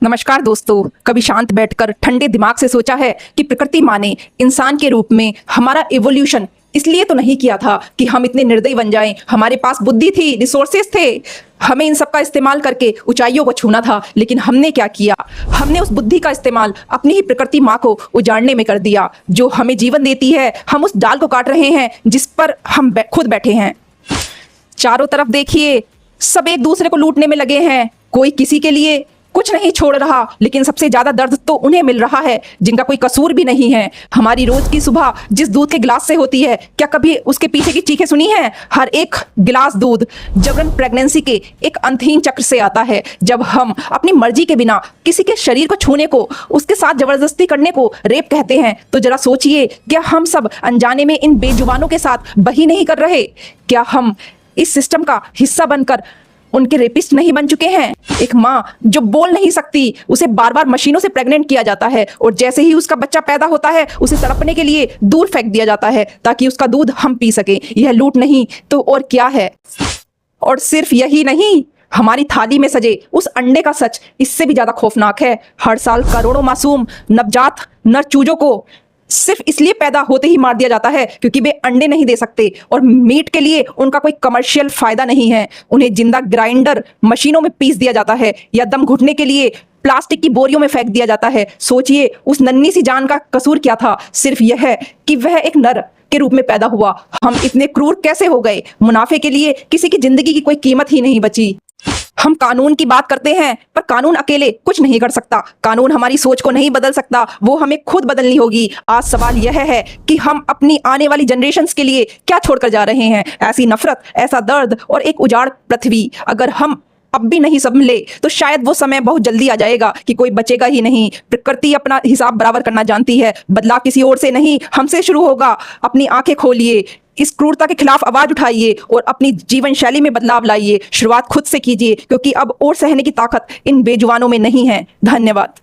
नमस्कार दोस्तों। कभी शांत बैठकर ठंडे दिमाग से सोचा है कि प्रकृति माँ ने इंसान के रूप में हमारा एवोल्यूशन इसलिए तो नहीं किया था कि हम इतने निर्दयी बन जाएं। हमारे पास बुद्धि थी, रिसोर्सेस थे, हमें इन सब का इस्तेमाल करके ऊंचाइयों को छूना था। लेकिन हमने क्या किया? हमने उस बुद्धि का इस्तेमाल अपनी ही प्रकृति माँ को उजाड़ने में कर दिया, जो हमें जीवन देती है। हम उस डाल को काट रहे हैं जिस पर हम खुद बैठे हैं। चारों तरफ देखिए, सब एक दूसरे को लूटने में लगे हैं। कोई किसी के लिए कुछ नहीं छोड़ रहा, लेकिन सबसे ज्यादा दर्द तो उन्हें मिल रहा है जिनका कोई कसूर भी नहीं है। हमारी रोज की सुबह जिस दूध के गिलास से होती है, क्या कभी उसके पीछे की चीखें सुनी हैं? हर एक गिलास दूध जबरन प्रेगनेंसी के एक अंतहीन चक्र से आता है। जब हम अपनी मर्जी के बिना किसी के शरीर को छूने को, उसके साथ जबरदस्ती करने को रेप कहते हैं, तो जरा सोचिए, क्या हम सब अनजाने में इन बेजुबानों के साथ बही नहीं कर रहे? क्या हम इस सिस्टम का हिस्सा बनकर उनके रेपिस्ट नहीं बन चुके हैं? एक माँ जो बोल नहीं सकती, उसे बार बार मशीनों से प्रेग्नेंट किया जाता है, और जैसे ही उसका बच्चा पैदा होता है उसे तड़पने के लिए दूर फेंक दिया जाता है ताकि उसका दूध हम पी सके। यह लूट नहीं तो और क्या है? और सिर्फ यही नहीं, हमारी थाली में सजे उस अंडे का सच इससे भी ज्यादा खौफनाक है। हर साल करोड़ों मासूम नवजात नर चूजों को सिर्फ इसलिए पैदा होते ही मार दिया जाता है क्योंकि वे अंडे नहीं दे सकते और मीट के लिए उनका कोई कमर्शियल फायदा नहीं है। उन्हें जिंदा ग्राइंडर मशीनों में पीस दिया जाता है या दम घुटने के लिए प्लास्टिक की बोरियों में फेंक दिया जाता है। सोचिए, उस नन्ही सी जान का कसूर क्या था? सिर्फ यह है कि वह एक नर के रूप में पैदा हुआ। हम इतने क्रूर कैसे हो गए? मुनाफे के लिए किसी की जिंदगी की कोई कीमत ही नहीं बची। हम कानून की बात करते हैं, पर कानून अकेले कुछ नहीं कर सकता। कानून हमारी सोच को नहीं बदल सकता, वो हमें खुद बदलनी होगी। आज सवाल यह है कि हम अपनी आने वाली जनरेशन्स के लिए क्या छोड़कर जा रहे हैं? ऐसी नफरत, ऐसा दर्द और एक उजाड़ पृथ्वी। अगर हम अब भी नहीं संभले तो शायद वो समय बहुत जल्दी आ जाएगा कि कोई बचेगा ही नहीं। प्रकृति अपना हिसाब बराबर करना जानती है। बदलाव किसी और से नहीं, हमसे शुरू होगा। अपनी आंखें खोलिए, इस क्रूरता के खिलाफ आवाज उठाइए और अपनी जीवन शैली में बदलाव लाइए। शुरुआत खुद से कीजिए, क्योंकि अब और सहने की ताकत इन बेजुबानों में नहीं है। धन्यवाद।